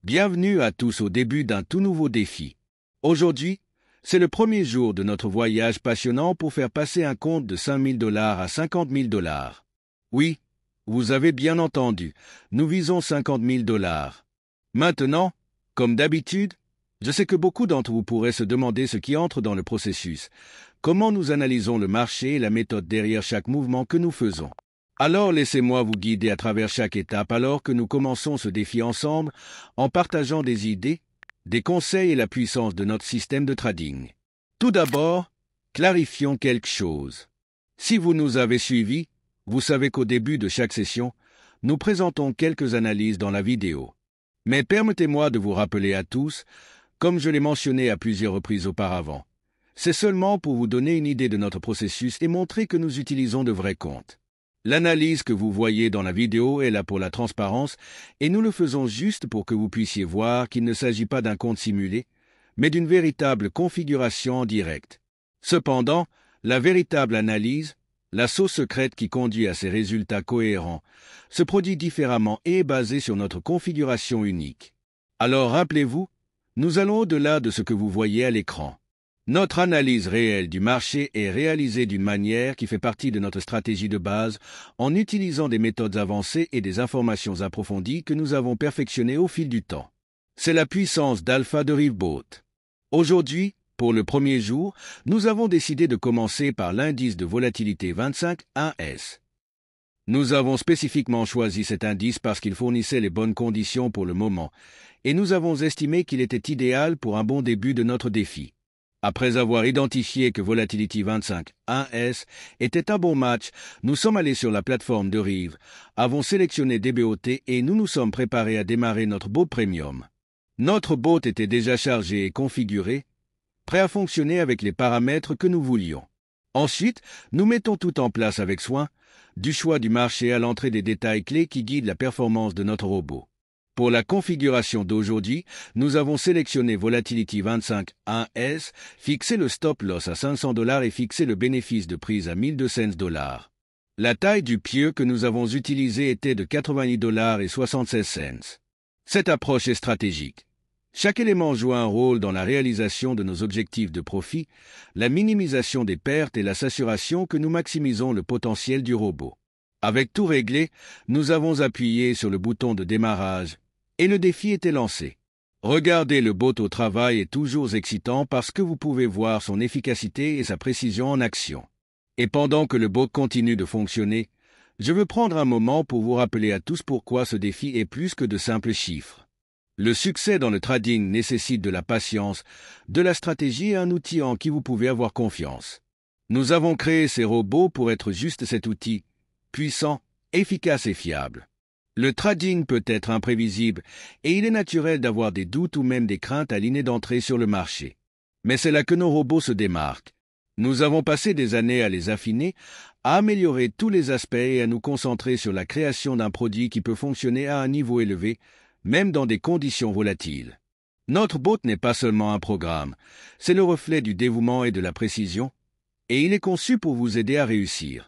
Bienvenue à tous au début d'un tout nouveau défi. Aujourd'hui, c'est le premier jour de notre voyage passionnant pour faire passer un compte de 5 000 $ à 50 000 $. Oui, vous avez bien entendu, nous visons 50 000 $. Maintenant, comme d'habitude, je sais que beaucoup d'entre vous pourraient se demander ce qui entre dans le processus, comment nous analysons le marché et la méthode derrière chaque mouvement que nous faisons. Alors laissez-moi vous guider à travers chaque étape alors que nous commençons ce défi ensemble en partageant des idées, des conseils et la puissance de notre système de trading. Tout d'abord, clarifions quelque chose. Si vous nous avez suivis, vous savez qu'au début de chaque session, nous présentons quelques analyses dans la vidéo. Mais permettez-moi de vous rappeler à tous, comme je l'ai mentionné à plusieurs reprises auparavant, c'est seulement pour vous donner une idée de notre processus et montrer que nous utilisons de vrais comptes. L'analyse que vous voyez dans la vidéo est là pour la transparence et nous le faisons juste pour que vous puissiez voir qu'il ne s'agit pas d'un compte simulé, mais d'une véritable configuration en direct. Cependant, la véritable analyse, la sauce secrète qui conduit à ces résultats cohérents, se produit différemment et est basée sur notre configuration unique. Alors rappelez-vous, nous allons au-delà de ce que vous voyez à l'écran. Notre analyse réelle du marché est réalisée d'une manière qui fait partie de notre stratégie de base en utilisant des méthodes avancées et des informations approfondies que nous avons perfectionnées au fil du temps. C'est la puissance d'alpha de Rivebot. Aujourd'hui, pour le premier jour, nous avons décidé de commencer par l'indice de volatilité 25-1S. Nous avons spécifiquement choisi cet indice parce qu'il fournissait les bonnes conditions pour le moment, et nous avons estimé qu'il était idéal pour un bon début de notre défi. Après avoir identifié que Volatility 25-1S était un bon match, nous sommes allés sur la plateforme de Rive, avons sélectionné DBOT et nous nous sommes préparés à démarrer notre bot premium. Notre bot était déjà chargé et configuré, prêt à fonctionner avec les paramètres que nous voulions. Ensuite, nous mettons tout en place avec soin, du choix du marché à l'entrée des détails clés qui guident la performance de notre robot. Pour la configuration d'aujourd'hui, nous avons sélectionné Volatility 25-1S, fixé le stop loss à 500 $ et fixé le bénéfice de prise à 1200 $. La taille du pieu que nous avons utilisé était de 90 $ et 76 cents. Cette approche est stratégique. Chaque élément joue un rôle dans la réalisation de nos objectifs de profit, la minimisation des pertes et la s'assuration que nous maximisons le potentiel du robot. Avec tout réglé, nous avons appuyé sur le bouton de démarrage et le défi était lancé. Regarder le bot au travail est toujours excitant parce que vous pouvez voir son efficacité et sa précision en action. Et pendant que le bot continue de fonctionner, je veux prendre un moment pour vous rappeler à tous pourquoi ce défi est plus que de simples chiffres. Le succès dans le trading nécessite de la patience, de la stratégie et un outil en qui vous pouvez avoir confiance. Nous avons créé ces robots pour être juste cet outil, puissant, efficace et fiable. Le trading peut être imprévisible et il est naturel d'avoir des doutes ou même des craintes à l'inné d'entrer sur le marché. Mais c'est là que nos robots se démarquent. Nous avons passé des années à les affiner, à améliorer tous les aspects et à nous concentrer sur la création d'un produit qui peut fonctionner à un niveau élevé, même dans des conditions volatiles. Notre bot n'est pas seulement un programme, c'est le reflet du dévouement et de la précision, et il est conçu pour vous aider à réussir.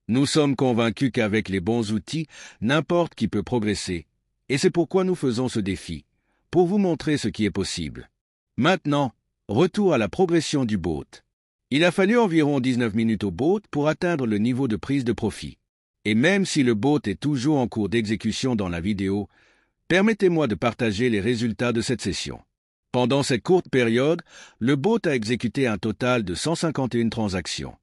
Nous sommes convaincus qu'avec les bons outils, n'importe qui peut progresser, et c'est pourquoi nous faisons ce défi, pour vous montrer ce qui est possible. Maintenant, retour à la progression du bot. Il a fallu environ 19 minutes au bot pour atteindre le niveau de prise de profit. Et même si le bot est toujours en cours d'exécution dans la vidéo, permettez-moi de partager les résultats de cette session. Pendant cette courte période, le bot a exécuté un total de 151 transactions.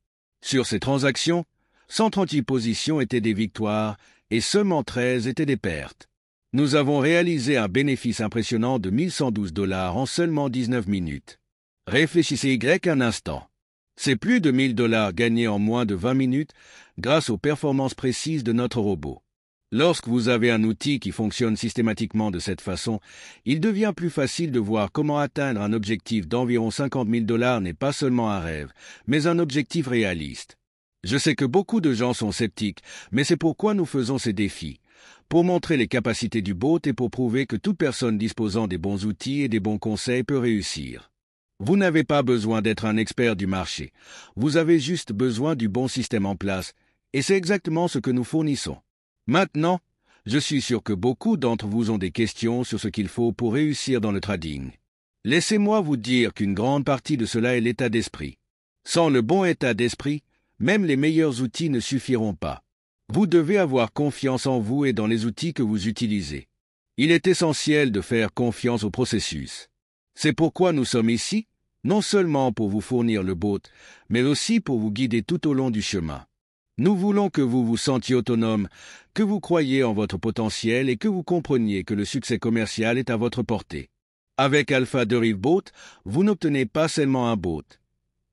Sur ces transactions, 138 positions étaient des victoires et seulement 13 étaient des pertes. Nous avons réalisé un bénéfice impressionnant de 1112 $ en seulement 19 minutes. Réfléchissez un instant. C'est plus de 1000 $ gagnés en moins de 20 minutes grâce aux performances précises de notre robot. Lorsque vous avez un outil qui fonctionne systématiquement de cette façon, il devient plus facile de voir comment atteindre un objectif d'environ 50 000 $ n'est pas seulement un rêve, mais un objectif réaliste. Je sais que beaucoup de gens sont sceptiques, mais c'est pourquoi nous faisons ces défis, pour montrer les capacités du bot et pour prouver que toute personne disposant des bons outils et des bons conseils peut réussir. Vous n'avez pas besoin d'être un expert du marché, vous avez juste besoin du bon système en place, et c'est exactement ce que nous fournissons. Maintenant, Je suis sûr que beaucoup d'entre vous ont des questions sur ce qu'il faut pour réussir dans le trading. Laissez-moi vous dire qu'une grande partie de cela est l'état d'esprit. Sans le bon état d'esprit, même les meilleurs outils ne suffiront pas. Vous devez avoir confiance en vous et dans les outils que vous utilisez. Il est essentiel de faire confiance au processus. C'est pourquoi nous sommes ici, non seulement pour vous fournir le boat, mais aussi pour vous guider tout au long du chemin. Nous voulons que vous vous sentiez autonome, que vous croyiez en votre potentiel et que vous compreniez que le succès commercial est à votre portée. Avec Alpha Derive Boat, vous n'obtenez pas seulement un boat.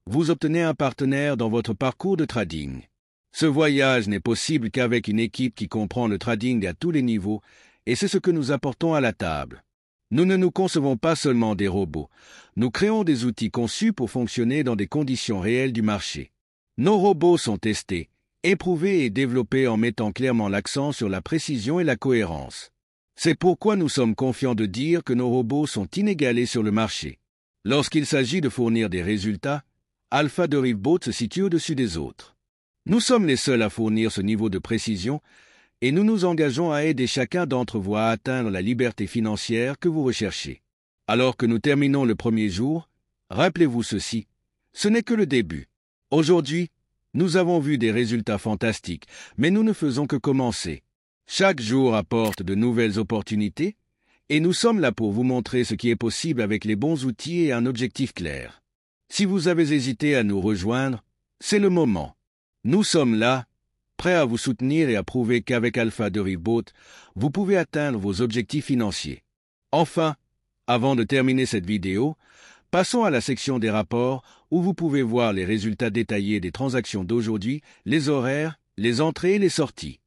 Vous obtenez un partenaire dans votre parcours de trading. Ce voyage n'est possible qu'avec une équipe qui comprend le trading à tous les niveaux, et c'est ce que nous apportons à la table. Nous ne nous concevons pas seulement des robots, nous créons des outils conçus pour fonctionner dans des conditions réelles du marché. Nos robots sont testés, éprouvés et développés en mettant clairement l'accent sur la précision et la cohérence. C'est pourquoi nous sommes confiants de dire que nos robots sont inégalés sur le marché. Lorsqu'il s'agit de fournir des résultats, Alpha Derive Boat se situe au-dessus des autres. Nous sommes les seuls à fournir ce niveau de précision et nous nous engageons à aider chacun d'entre vous à atteindre la liberté financière que vous recherchez. Alors que nous terminons le premier jour, rappelez-vous ceci, ce n'est que le début. Aujourd'hui, nous avons vu des résultats fantastiques, mais nous ne faisons que commencer. Chaque jour apporte de nouvelles opportunités, et nous sommes là pour vous montrer ce qui est possible avec les bons outils et un objectif clair. Si vous avez hésité à nous rejoindre, c'est le moment. Nous sommes là, prêts à vous soutenir et à prouver qu'avec Alpha Derive Boat, vous pouvez atteindre vos objectifs financiers. Enfin, avant de terminer cette vidéo, passons à la section des rapports où vous pouvez voir les résultats détaillés des transactions d'aujourd'hui, les horaires, les entrées et les sorties.